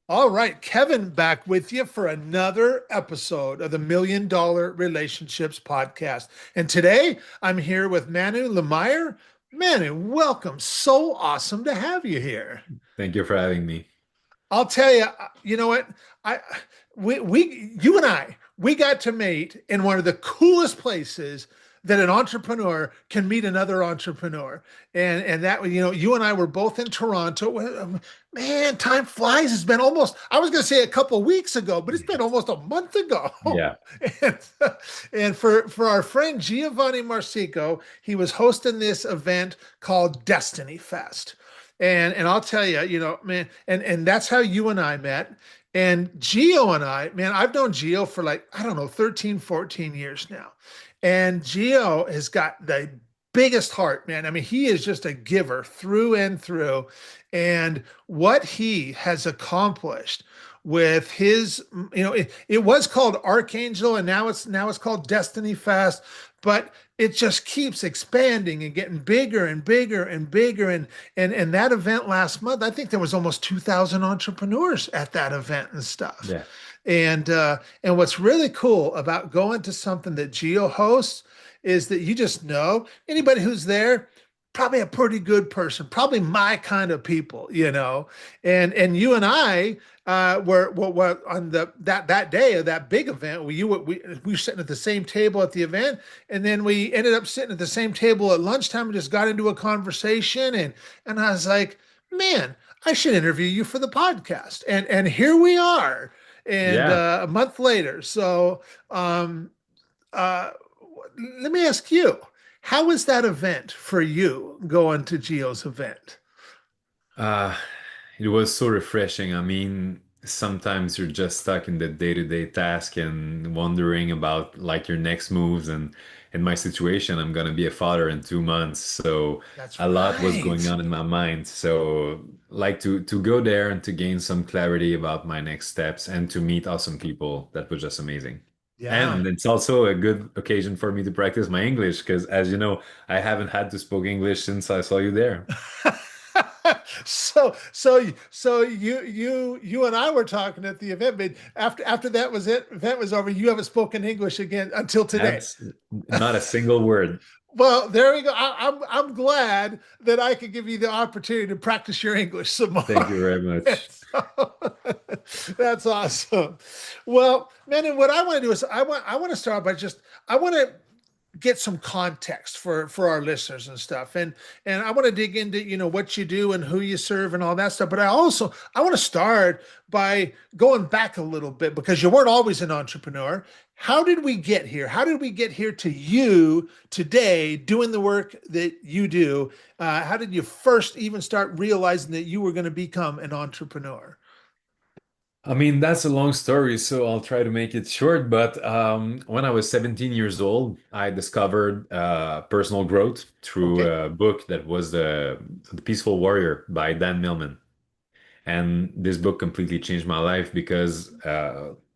All right, Kevin back with you for another episode of the Million Dollar Relationships Podcast. And today I'm here with Manu Lemire. Manu, welcome. So awesome to have you here. Thank you for having me. I'll tell you, you know what? I you and I, we got to meet in one of the coolest places that an entrepreneur can meet another entrepreneur. And that, you and I were both in Toronto. Man, time flies. It's been almost, I was going to say a couple of weeks ago, but it's been almost a month ago. Yeah. and and for our friend Giovanni Marsico, he was hosting this event called Destiny Fest. And I'll tell you, man, and that's how you and I met. And Gio and I, man, I've known Gio for like, I don't know, 13, 14 years now. And Gio has got the biggest heart, man. I mean, he is just a giver through and through. And what he has accomplished with his, it was called Archangel, and now it's called Destiny Fest, but it just keeps expanding and getting bigger and bigger and bigger. And that event last month, I think there was almost 2,000 entrepreneurs at that event and stuff. Yeah. And what's really cool about going to something that Geo hosts is that you just know anybody who's there, probably a pretty good person, probably my kind of people, And you and I were on that day of that big event. We were sitting at the same table at the event, and then we ended up sitting at the same table at lunchtime and just got into a conversation. And I was like, man, I should interview you for the podcast. And here we are, and Yeah. a month later. So uh, let me ask you, how was that event for you going to Geo's event? Uh, it was so refreshing. I mean, sometimes you're just stuck in the day-to-day task and wondering about like your next moves. And in my situation, I'm gonna be a father in 2 months. So That's a lot was going right. on in my mind. So like to go there and to gain some clarity about my next steps and to meet awesome people, that was just amazing. Yeah. And it's also a good occasion for me to practice my English because, as you know, I haven't had to speak English since I saw you there. So you and I were talking at the event, but after event was over, you haven't spoken English again until today. Abs Not a single word. Well, there we go. I'm glad that I could give you the opportunity to practice your English some Thank more. you very much. So, that's awesome. Well, man, and what I want to do is I want to start by just I want to get some context for our listeners and stuff, and I want to dig into what you do and who you serve and all that stuff, but I want to start by going back a little bit because you weren't always an entrepreneur. How did we get here? How did we get here to you today doing the work that you do? How did you first even start realizing that you were going to become an entrepreneur? I mean, that's a long story, so I'll try to make it short. But when I was 17 years old, I discovered personal growth through Okay. a book that was The Peaceful Warrior by Dan Millman. And this book completely changed my life because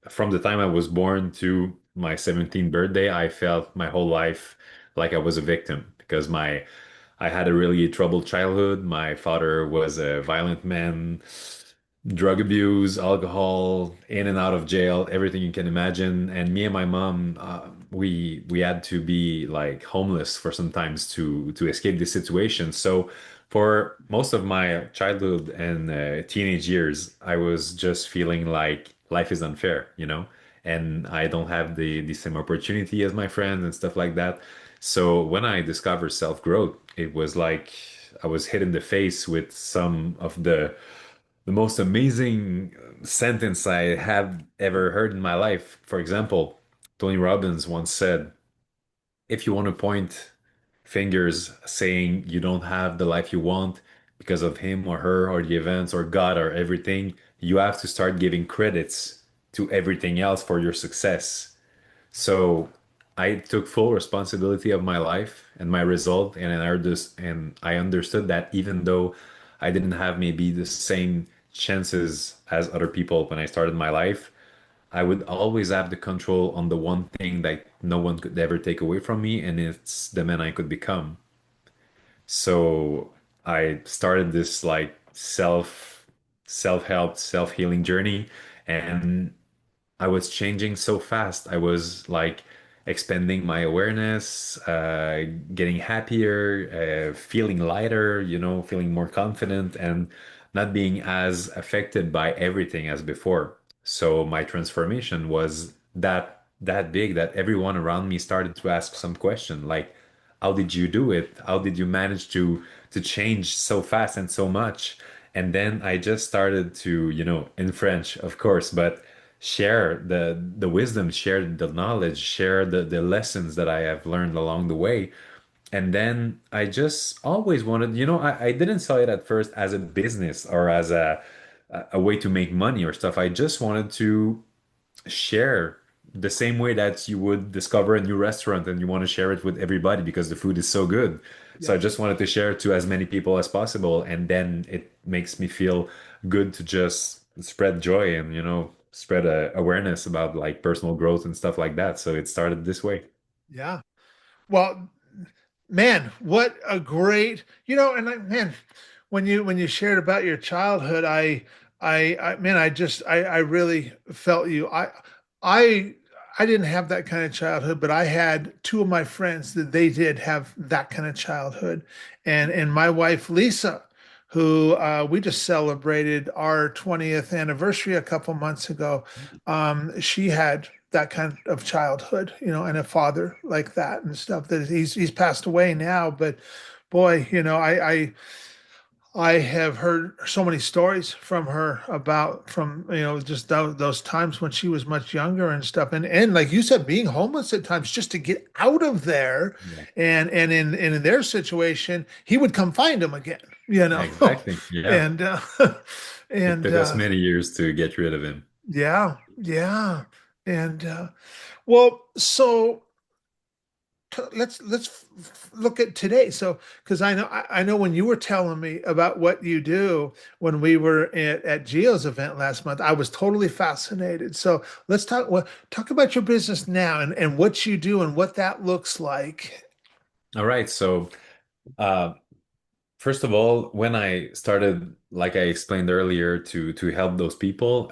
from the time I was born to my 17th birthday, I felt my whole life like I was a victim because I had a really troubled childhood. My father was a violent man, drug abuse, alcohol, in and out of jail, everything you can imagine. And me and my mom, we had to be like homeless for some times to escape this situation. So for most of my childhood and teenage years, I was just feeling like life is unfair, and I don't have the same opportunity as my friends and stuff like that. So when I discovered self-growth, it was like I was hit in the face with some of the most amazing sentence I have ever heard in my life. For example, Tony Robbins once said, if you want to point fingers saying you don't have the life you want because of him or her or the events or God or everything, you have to start giving credits to everything else for your success. So I took full responsibility of my life and my result, and I understood that even though I didn't have maybe the same chances as other people when I started my life, I would always have the control on the one thing that no one could ever take away from me, and it's the man I could become. So I started this like self. self-help, self-healing journey. And I was changing so fast. I was like expanding my awareness, getting happier, feeling lighter, feeling more confident and not being as affected by everything as before. So my transformation was that big that everyone around me started to ask some question like, how did you do it? How did you manage to change so fast and so much? And then I just started to, in French, of course, but share the wisdom, share the knowledge, share the lessons that I have learned along the way. And then I just always wanted, I didn't sell it at first as a business or as a way to make money or stuff. I just wanted to share the same way that you would discover a new restaurant and you want to share it with everybody because the food is so good. So I Yeah. just wanted to share it to as many people as possible. And then it makes me feel good to just spread joy and, spread awareness about like personal growth and stuff like that. So it started this way. Yeah. Well, man, what a great, and man, when you shared about your childhood, man, I really felt you. I I didn't have that kind of childhood, but I had two of my friends that they did have that kind of childhood, and my wife Lisa, who we just celebrated our 20th anniversary a couple months ago. She had that kind of childhood, and a father like that and stuff. That he's passed away now, but boy, I have heard so many stories from her about from just those times when she was much younger and stuff, and like you said, being homeless at times just to get out of there, Yeah. and in their situation, he would come find them again, Exactly. Yeah. and It and took us many years to get rid of him. yeah, yeah, and well, so let's look at today. So, because I know when you were telling me about what you do when we were at Gio's event last month, I was totally fascinated. So let's talk about your business now and what you do and what that looks like. All right. So, uh, first of all, when I started, like I explained earlier, to help those people,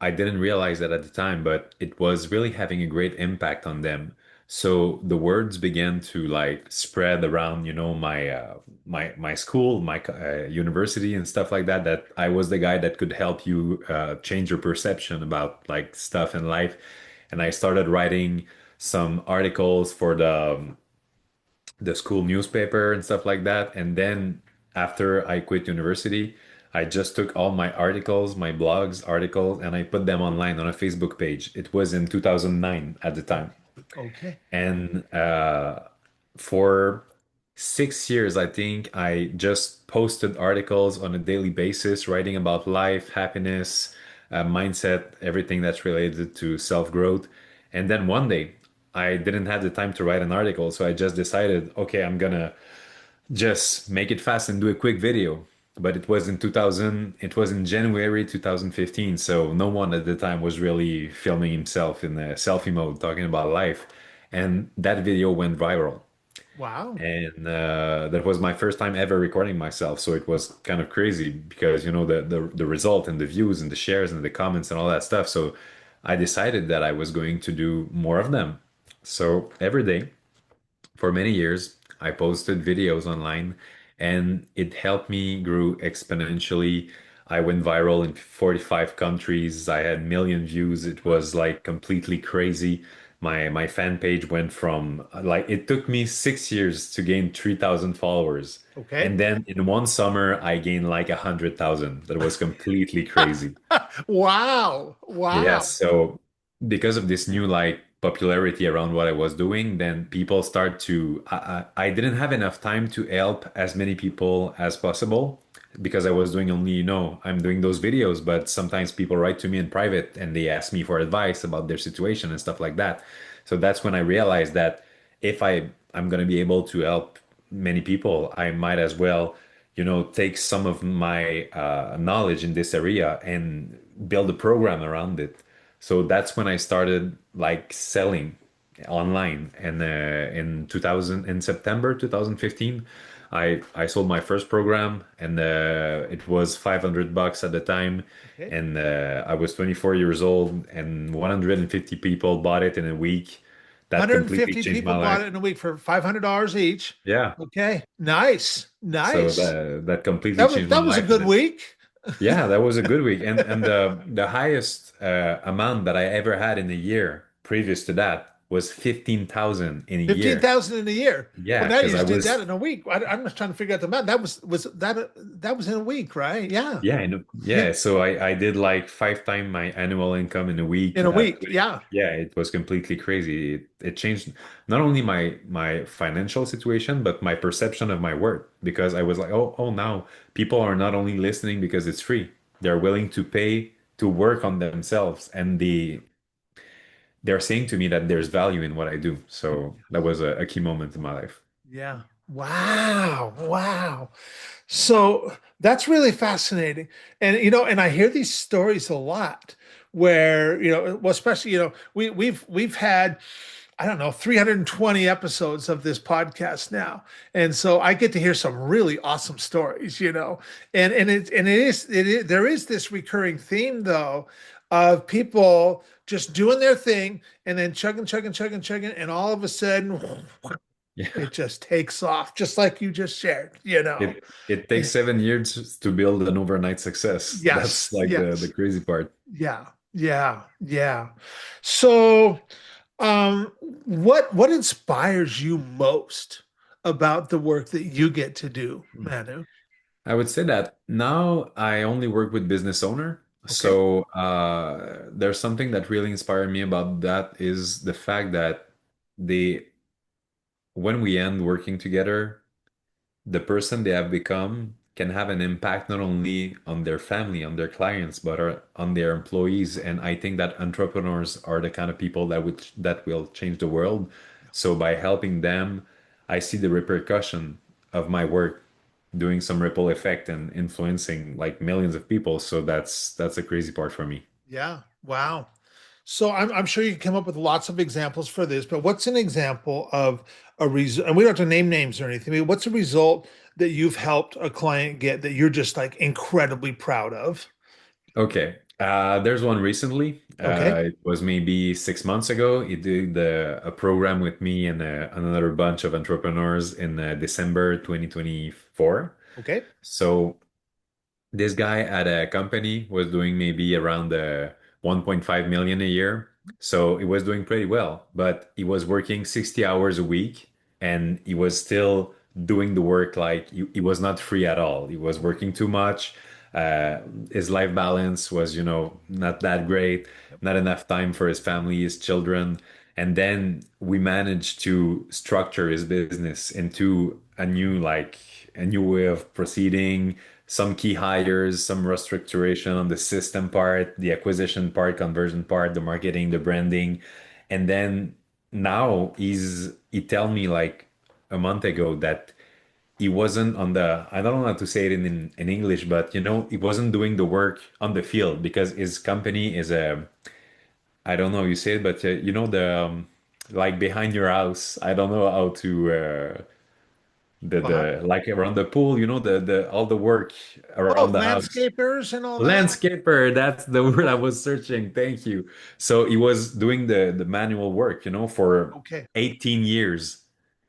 I didn't realize that at the time, but it was really having a great impact on them. So the words began to like spread around, my school, my university, and stuff like that. That I was the guy that could help you change your perception about like stuff in life. And I started writing some articles for the school newspaper and stuff like that. And then after I quit university, I just took all my articles, my blogs, articles, and I put them online on a Facebook page. It was in 2009 at the time. Okay. And for 6 years, I think I just posted articles on a daily basis, writing about life, happiness, mindset, everything that's related to self-growth. And then one day, I didn't have the time to write an article, so I just decided, okay, I'm gonna just make it fast and do a quick video. But it was in January 2015, so no one at the time was really filming himself in a selfie mode talking about life. And that video went viral. Wow. And that was my first time ever recording myself. So it was kind of crazy because, the result and the views and the shares and the comments and all that stuff. So I decided that I was going to do more of them. So every day, for many years, I posted videos online and it helped me grow exponentially. I went viral in 45 countries. I had million views. It was like completely crazy. My fan page went from like it took me 6 years to gain 3,000 followers. Okay. And then in one summer, I gained like 100,000. That was completely crazy. Wow. Yes, Wow. so because of this new like popularity around what I was doing, then people start to I didn't have enough time to help as many people as possible because I was doing only, I'm doing those videos, but sometimes people write to me in private and they ask me for advice about their situation and stuff like that. So that's when I realized that if I'm gonna be able to help many people, I might as well, take some of my knowledge in this area and build a program around it. So that's when I started like selling online. And in September 2015, I sold my first program, and it was $500 at the time, Okay. and I was 24 years old, and 150 people bought it in a week. That completely 150 changed people my bought it life. in a week for $500 each. Yeah. Okay. Nice. So Nice. that completely changed my That was a life, and good week. yeah, that was a good week. And the highest amount that I ever had in a year previous to that was 15,000 in a year. 15,000 in a year. Well, Yeah, now you because I just did that was in a week. I'm just trying to figure out the math. That was in a week, right? Yeah. yeah, Yeah. yeah. So I did like 5 times my annual income in a week In a at week. 20. Yeah. Yeah, it was completely crazy. It changed not only my financial situation, but my perception of my work because I was like, oh, now people are not only listening because it's free. They're willing to pay to work on themselves, and they're saying to me that there's value in what I do. So that was a key moment in my life. Yeah. Wow. Wow. So that's really fascinating. And and I hear these stories a lot where, well, especially, we've had, I don't know, 320 episodes of this podcast now. And so I get to hear some really awesome stories, there is this recurring theme though of people just doing their thing and then chugging, chugging, chugging, chugging, and all of a sudden Yeah. it just takes off, just like you just shared. It takes 7 years to build an overnight success. That's Yes, like the yes. crazy part. Yeah, yeah, yeah. So, um, what inspires you most about the work that you get to do, Manu? I would say that now I only work with business owner. Okay, So there's something that really inspired me about that is the fact that they, when we end working together, the person they have become can have an impact not only on their family, on their clients, but on their employees. And I think that entrepreneurs are the kind of people that will change the world. So by helping them, I see the repercussion of my work doing some ripple effect and influencing like millions of people. So that's a crazy part for me. yeah, wow. So I'm sure you can come up with lots of examples for this, but what's an example of a result? And we don't have to name names or anything. But what's a result that you've helped a client get that you're just like incredibly proud of? Okay. There's one recently. Okay, It was maybe 6 months ago. He did a program with me and another bunch of entrepreneurs in December 2024. okay, So this guy at a company was doing maybe around 1.5 million a year. So it was doing pretty well, but he was working 60 hours a week and he was still doing the work like he was not free at all. He was working too much. His life balance was, not that great, not enough time for his family, his children. And then we managed to structure his business into a new way of proceeding, some key hires, some restructuration on the system part, the acquisition part, conversion part, the marketing, the branding. And then now he tell me like a month ago that he wasn't on the, I don't know how to say it in English, but he wasn't doing the work on the field because his company is I don't know how you say it, but the like behind your house. I don't know how to behind. the like around the pool, the all the work Oh, around the house. landscapers and all that. Landscaper, that's the word I was searching. Thank you. So he was doing the manual work, for Okay. 18 years.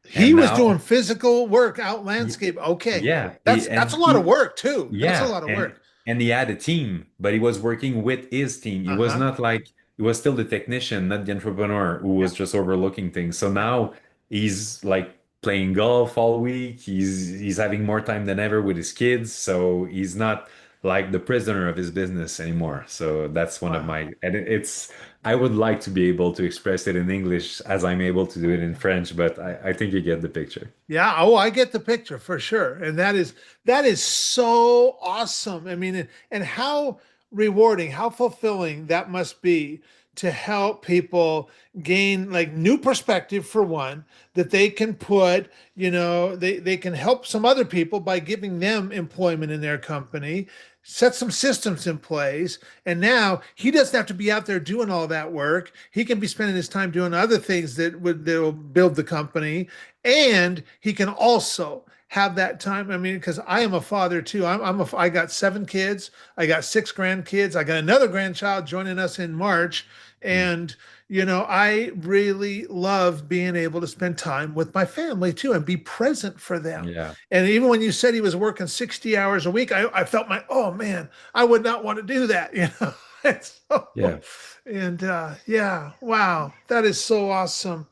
He And was now doing physical work out y- landscape. Okay. yeah, That's a lot of work too. That's a yeah, lot of work. and he had a team, but he was working with his team. He was Uh-huh. not like he was still the technician, not the entrepreneur who Yeah. was just overlooking things. So Yeah. now he's like playing golf all week. He's having more time than ever with his kids. So he's not like the prisoner of his business anymore. So that's one of Wow. my, and it's I would like to be able to express it in English as I'm able to do it in French, but I think you get the picture. Yeah, oh, I get the picture for sure. And that is so awesome. I mean, and how rewarding, how fulfilling that must be to help people gain like new perspective for one, that they can put, they can help some other people by giving them employment in their company, set some systems in place, and now he doesn't have to be out there doing all that work. He can be spending his time doing other things that will build the company, and he can also have that time. I mean, because I am a father too. I got 7 kids. I got 6 grandkids. I got another grandchild joining us in March. Mm. And, I really love being able to spend time with my family too and be present for them. Yeah. And even when you said he was working 60 hours a week, I felt oh man, I would not want to do that, And so, Yeah. and yeah, wow, that is so awesome.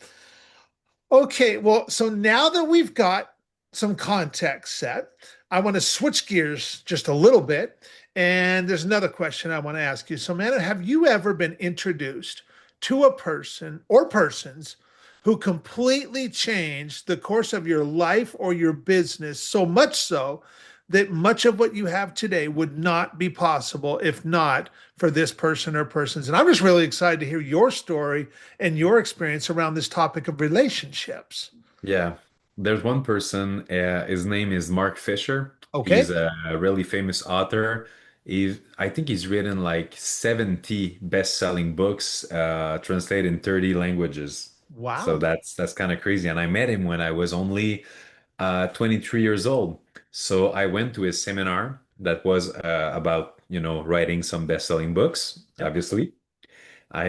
Okay, well, so now that we've got some context set, I want to switch gears just a little bit. And there's another question I want to ask you. So, Manu, have you ever been introduced to a person or persons who completely changed the course of your life or your business, so much so that much of what you have today would not be possible if not for this person or persons? And I'm just really excited to hear your story and your experience around this topic of relationships. Yeah. There's one person, his name is Mark Fisher. He's Okay. a really famous author. I think he's written like 70 best-selling books, translated in 30 languages. So Wow. that's kind of crazy. And I met him when I was only 23 years old. So I went to his seminar that was about, writing some best-selling books, Yep. obviously. I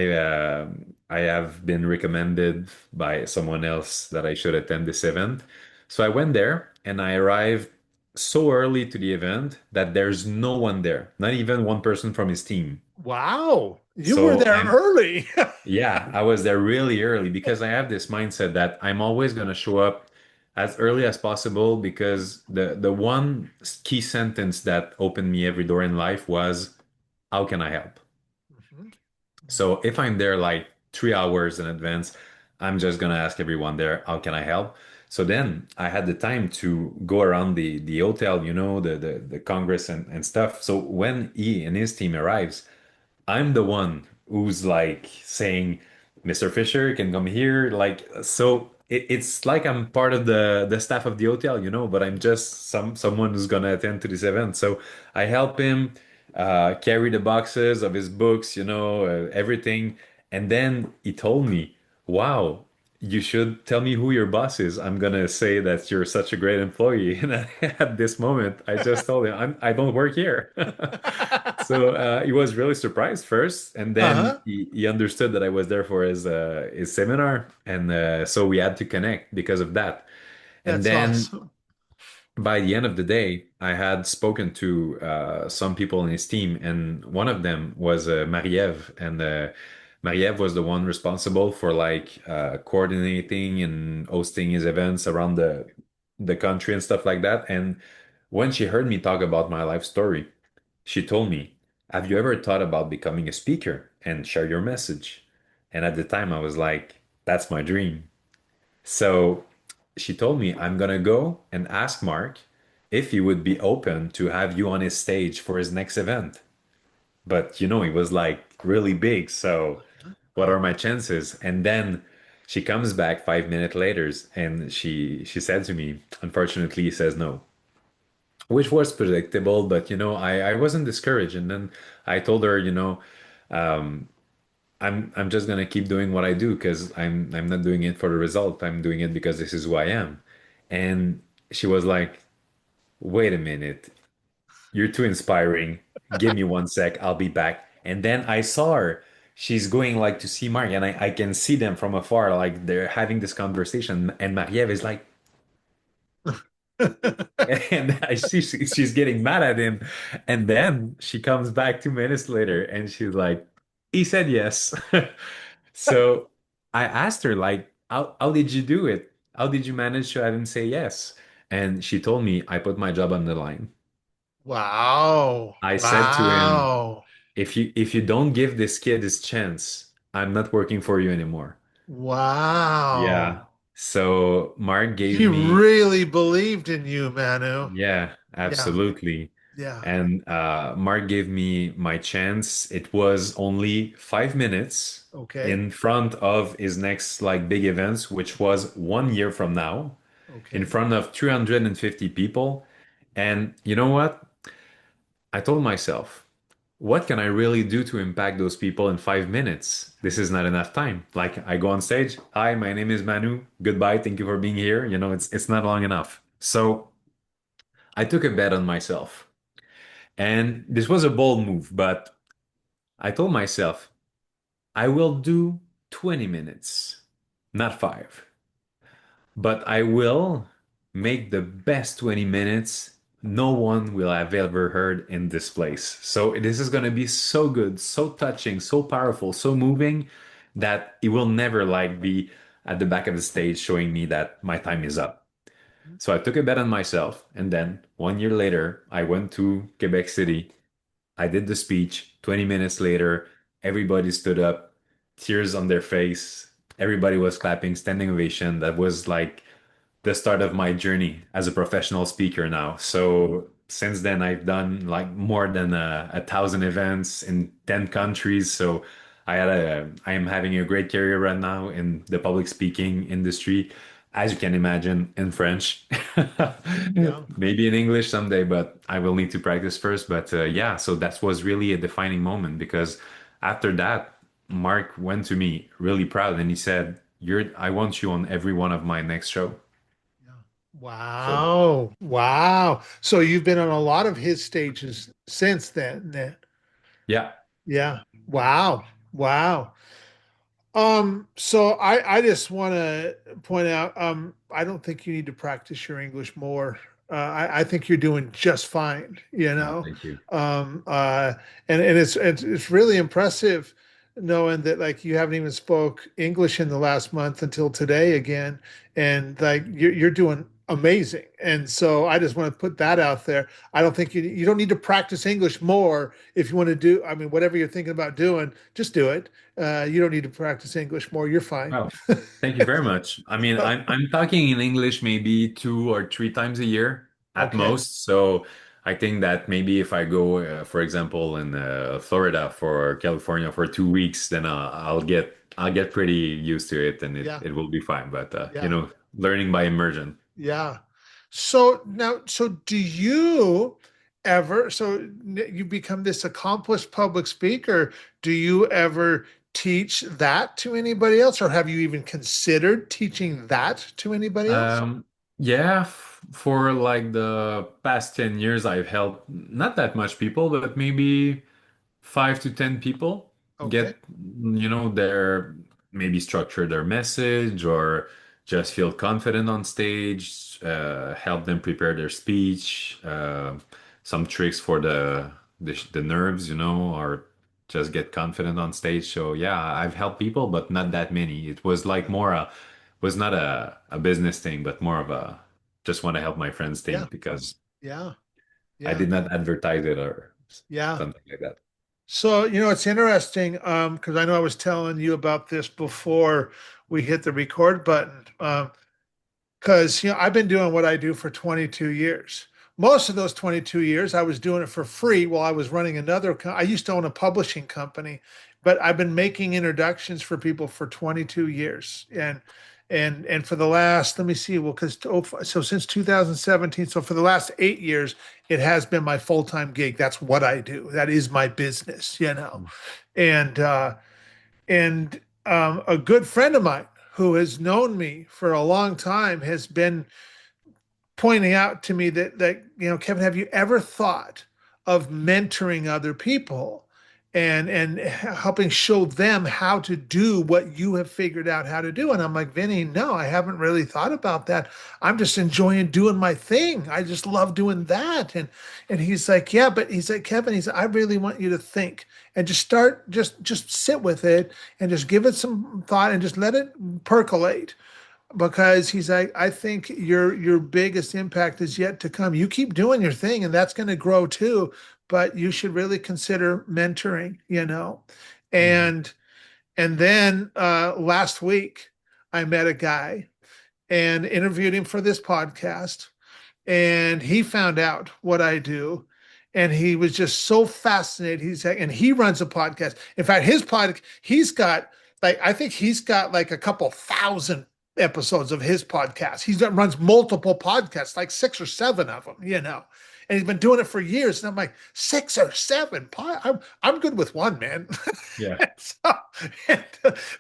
have been recommended by someone else that I should attend this event. So I went there and I arrived so early to the event that there's no one there, not even one person from his team. Wow. You were So there I'm early. yeah, I was there really early because I have this mindset that I'm always going to show up as early as possible because the one key sentence that opened me every door in life was, how can I help? Mhm. So if I'm there like 3 hours in advance, I'm just gonna ask everyone there, how can I help? So then I had the time to go around the hotel, the Congress and stuff. So when he and his team arrives, I'm the one who's like saying, Mr. Fisher can come here. Like, so it's like I'm part of the staff of the hotel, but I'm just someone who's gonna attend to this event. So I help him carry the boxes of his books, everything. And then he told me, wow, you should tell me who your boss is. I'm gonna say that you're such a great employee. And at this moment, I just told him, I don't work here. So he was really surprised first, and then Uh-huh. he understood that I was there for his seminar, and so we had to connect because of that. And That's then awesome. by the end of the day, I had spoken to some people in his team, and one of them was Marie-Ève, and Marie-Ève was the one responsible for like coordinating and hosting his events around the country and stuff like that. And when she heard me talk about my life story, she told me, "Have you ever thought about becoming a speaker and share your message?" And at the time, I was like, "That's my dream." So she told me, I'm gonna go and ask Mark if he would be open to have you on his stage for his next event. But he was like really big, so what Uh, are my chances? And then she comes back 5 minutes later and she said to me, unfortunately, he says no. Which was predictable, but I wasn't discouraged. And then I told her, um, I'm just gonna keep doing what I do because I'm not doing it for the result. I'm doing it because this is who I am. And she was like, wait a minute, you're too inspiring. Give me 1 sec, I'll be back. And then I saw her. She's going like to see Mark, and I can see them from afar, like they're having this conversation. And Marie-Ève is like, and I see she's getting mad at him. And then she comes back 2 minutes later and she's like, he said yes. So I asked her, like, how did you do it? How did you manage to have him say yes? And she told me, I put my job on the line. wow. I said to him, Wow. if you don't give this kid his chance, I'm not working for you anymore. Yeah. Wow. So Mark gave She me really believed in you, Manu. Yeah, Yeah. absolutely. Yeah. And Mark gave me my chance. It was only 5 minutes Okay. in front of his next like big events, which was 1 year from now, in Okay. front of 350 people. And you know what? I told myself, what can I really do to impact those people in 5 minutes? This is not enough time. Like I go on stage, hi, my name is Manu. Goodbye, thank you for being here. It's not long enough. So I took a bet on myself. And this was a bold move, but I told myself, I will do 20 minutes, not five. But I will make the best 20 minutes no one will have ever heard in this place. So this is going to be so good, so touching, so powerful, so moving that it will never like be at the back of the stage showing me that my time is up. So I took a bet on myself. And then 1 year later, I went to Quebec City. I did the speech. 20 minutes later, everybody stood up, tears on their face. Everybody was clapping, standing ovation. That was like the start of my journey as a professional speaker now. So since then, I've done like more than 1,000 events in 10 countries. So I am having a great career right now in the public speaking industry, as you can imagine, in French, Yeah. maybe in English someday, but I will need to practice first. But yeah, so that was really a defining moment because after that, Mark went to me really proud and he said, I want you on every one of my next show. Yeah. So Wow. Wow. So you've been on a lot of his stages since then. yeah. Yeah. Wow. Wow. So I just want to point out, I don't think you need to practice your English more. I think you're doing just fine, you Oh, know. thank you. Um, uh, and it's really impressive knowing that like you haven't even spoke English in the last month until today again, and like you're doing amazing. And so I just want to put that out there. I don't think you don't need to practice English more if you want to do. I mean, whatever you're thinking about doing, just do it. You don't need to practice English more. You're fine. Wow. Thank you very much. I mean, I'm talking in English maybe 2 or 3 times a year at Okay. most. So I think that maybe if I go, for example, in Florida for California for 2 weeks, then I'll get pretty used to it, and Yeah. it will be fine. But Yeah. learning by immersion. Yeah. So now, so do you ever, so you become this accomplished public speaker, do you ever teach that to anybody else, or have you even considered teaching that to anybody else? Um, yeah, for like the past 10 years, I've helped not that much people, but maybe 5 to 10 people Okay. get, their maybe structure their message or just feel confident on stage, help them prepare their speech, some tricks for the nerves, or just get confident on stage. So yeah, I've helped people, but not that many. It was like more was not a business thing, but more of a just want to help my friends thing Yeah. because Yeah. I Yeah. did not advertise it or Yeah. something like that. So, it's interesting because I know I was telling you about this before we hit the record button. Because I've been doing what I do for 22 years. Most of those 22 years, I was doing it for free while I was running another. I used to own a publishing company, but I've been making introductions for people for 22 years, and for the last, let me see, well, because so since 2017, so for the last 8 years, it has been my full time gig. That's what I do. That is my business. And a good friend of mine who has known me for a long time has been pointing out to me that Kevin, have you ever thought of mentoring other people and helping show them how to do what you have figured out how to do? And I'm like, Vinny, no, I haven't really thought about that. I'm just enjoying doing my thing. I just love doing that. And he's like, yeah, but he's like, Kevin, he's like, I really want you to think and just start, just sit with it and just give it some thought and just let it percolate, because he's like, I think your biggest impact is yet to come. You keep doing your thing, and that's going to grow too. But you should really consider mentoring. Mhm. And then last week, I met a guy and interviewed him for this podcast, and he found out what I do. And he was just so fascinated. He's like, and he runs a podcast. In fact, his podcast, he's got like, I think he's got like a couple thousand episodes of his podcast. He runs multiple podcasts, like 6 or 7 of them. And he's been doing it for years. And I'm like, 6 or 7? I'm good with one, man. Yeah. So, and,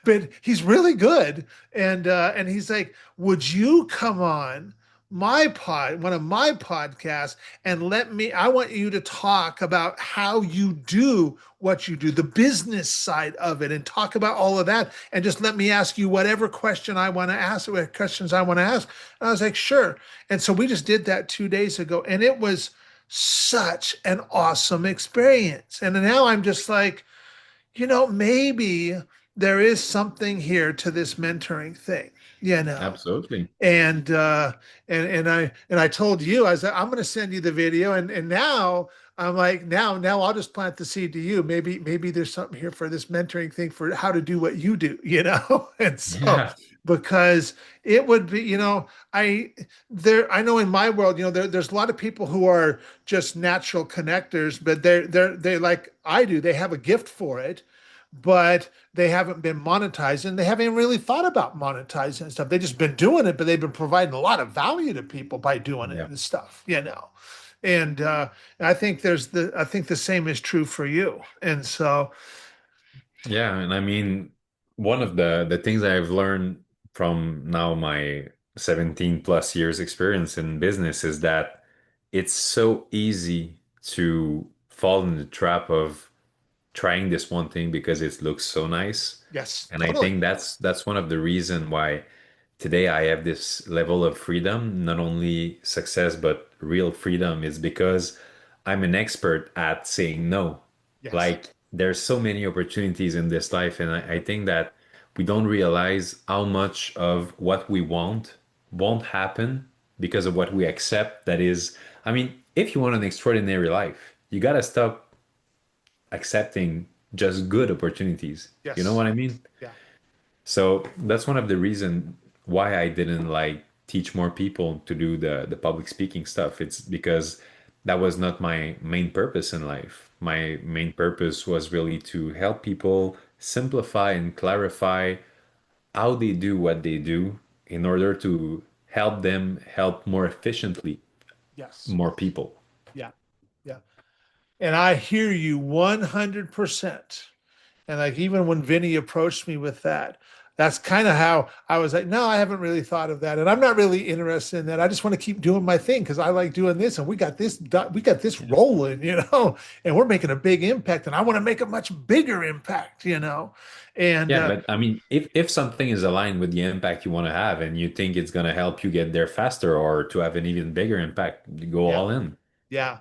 but he's really good. And he's like, would you come on one of my podcasts, and I want you to talk about how you do what you do, the business side of it, and talk about all of that. And just let me ask you whatever question I want to ask, what questions I want to ask. And I was like, sure. And so we just did that 2 days ago, and it was such an awesome experience. And now I'm just like, maybe there is something here to this mentoring thing, you know Absolutely. and and I told you, I was like, I'm going to send you the video, and now I'm like, now I'll just plant the seed to you. Maybe there's something here for this mentoring thing for how to do what you do. And so, Yeah. because it would be, I I know in my world, there's a lot of people who are just natural connectors, but they like I do, they have a gift for it, but they haven't been monetizing. They haven't really thought about monetizing and stuff. They've just been doing it, but they've been providing a lot of value to people by doing it Yeah. and stuff. And I think the same is true for you. And so, Yeah, and I mean, one of the things I've learned from now my 17 plus years experience in business is that it's so easy to fall in the trap of trying this one thing because it looks so nice. yes, And I totally. think that's one of the reason why today I have this level of freedom, not only success, but real freedom is because I'm an expert at saying no. Yes, Like there's so many opportunities in this life, and I think that we don't realize how much of what we want won't happen because of what we accept. That is, I mean, if you want an extraordinary life, you gotta stop accepting just good opportunities. You know yes, what I mean? yeah, So that's one of the reason why I didn't like teach more people to do the public speaking stuff. It's because that was not my main purpose in life. My main purpose was really to help people simplify and clarify how they do what they do in order to help them help more efficiently yes, more people. yeah, yeah. And I hear you 100%. And like even when Vinny approached me with that, that's kind of how I was like, no, I haven't really thought of that. And I'm not really interested in that. I just want to keep doing my thing because I like doing this and we got this Yeah. rolling, and we're making a big impact and I want to make a much bigger impact. And Yeah, but I mean, if something is aligned with the impact you want to have and you think it's going to help you get there faster or to have an even bigger impact, you go yeah, all in. yeah.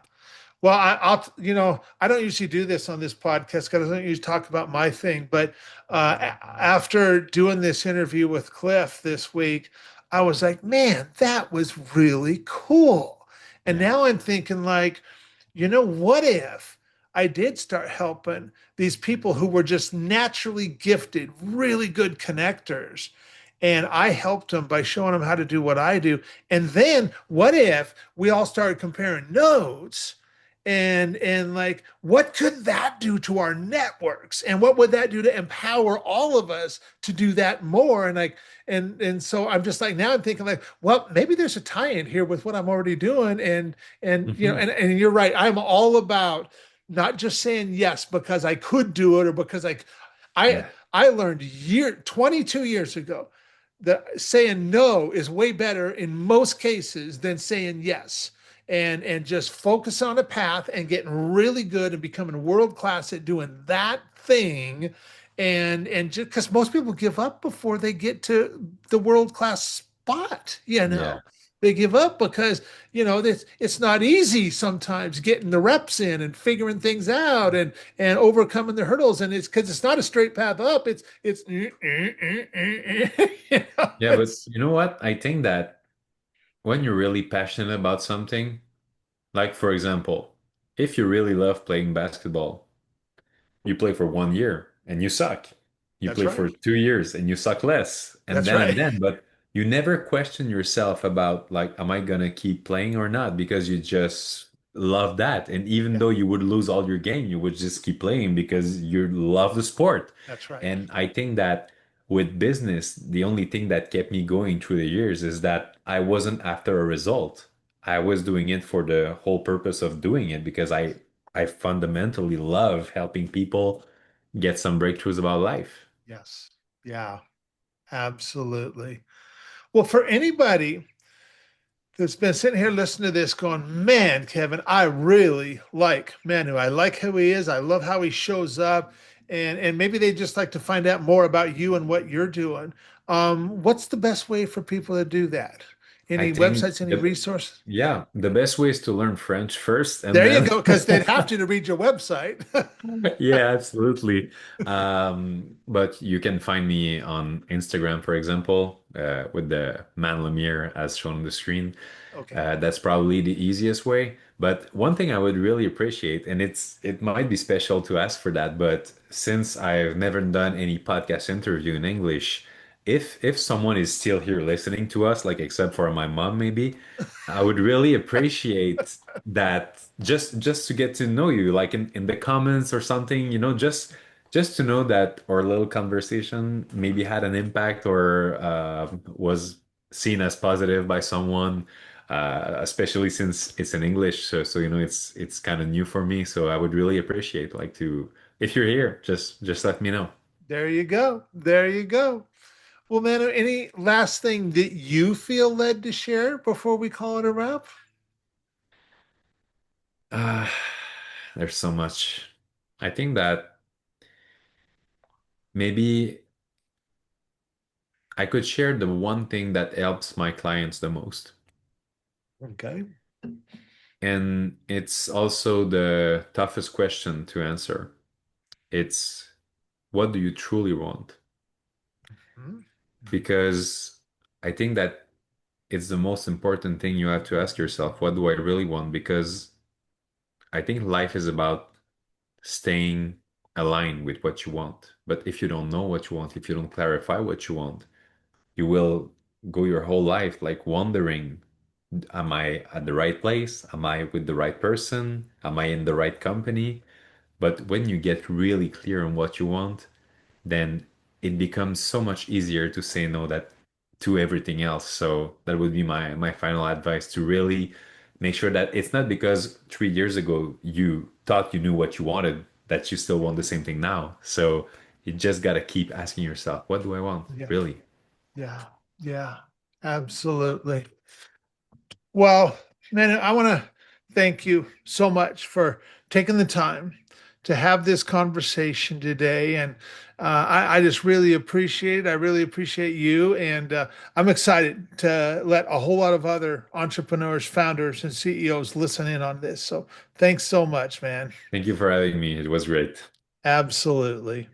Well, I don't usually do this on this podcast because I don't usually talk about my thing. But after doing this interview with Cliff this week, I was like, man, that was really cool. And Yeah. now I'm thinking, like, what if I did start helping these people who were just naturally gifted, really good connectors? And I helped them by showing them how to do what I do. And then what if we all started comparing notes? And like, what could that do to our networks, and what would that do to empower all of us to do that more? And like, and so I'm just like, now I'm thinking like, well, maybe there's a tie-in here with what I'm already doing. And Hmm. and you're right, I'm all about not just saying yes because I could do it, or because I Yeah. I learned 22 years ago that saying no is way better in most cases than saying yes. And just focus on a path and getting really good and becoming world class at doing that thing. And just because most people give up before they get to the world class spot. Yeah. They give up because it's not easy sometimes getting the reps in and figuring things out and overcoming the hurdles. And it's because it's not a straight path up. It's Yeah, but it's you know what? I think that when you're really passionate about something, like for example, if you really love playing basketball, you play for 1 year and you suck. You That's play right. for 2 years and you suck less. That's right. And then, but you never question yourself about like, am I gonna keep playing or not? Because you just love that. And even Yeah, though you would lose all your game, you would just keep playing because you love the sport. that's right. And I think that with business, the only thing that kept me going through the years is that I wasn't after a result. I was doing it for the whole purpose of doing it because I fundamentally love helping people get some breakthroughs about life. Yes. Yeah, absolutely. Well, for anybody that's been sitting here listening to this going, man, Kevin, I really like Manu. I like who he is. I love how he shows up. And maybe they just like to find out more about you and what you're doing. What's the best way for people to do that? I Any think websites, any resources? the best way is to learn French first and There you then go, because they'd have to read your website. yeah, absolutely. But you can find me on Instagram, for example, with the man Lemire as shown on the screen. Okay. That's probably the easiest way. But one thing I would really appreciate, and it might be special to ask for that, but since I've never done any podcast interview in English, if someone is still here listening to us, like except for my mom, maybe, I would really appreciate that just to get to know you, like in the comments or something, just to know that our little conversation maybe had an impact or was seen as positive by someone, especially since it's in English. So it's kind of new for me. So I would really appreciate like to if you're here, just let me know. There you go. There you go. Well, Manu, any last thing that you feel led to share before we call it a wrap? Uh, there's so much. I think that maybe I could share the one thing that helps my clients the most. Okay. And it's also the toughest question to answer. It's what do you truly want? Mhm. Because I think that it's the most important thing you have to ask yourself. What do I really want? Because I think life is about staying aligned with what you want. But if you don't know what you want, if you don't clarify what you want, you will go your whole life like wondering, am I at the right place? Am I with the right person? Am I in the right company? But when you get really clear on what you want, then it becomes so much easier to say no that to everything else. So that would be my final advice to really make sure that it's not because 3 years ago you thought you knew what you wanted that you still want the same thing now. So you just gotta keep asking yourself, what do I want? Yeah. Really? Yeah. Yeah. Absolutely. Well, man, I want to thank you so much for taking the time to have this conversation today. And I just really appreciate it. I really appreciate you. And I'm excited to let a whole lot of other entrepreneurs, founders, and CEOs listen in on this. So thanks so much, man. Thank you for having me. It was great. Absolutely.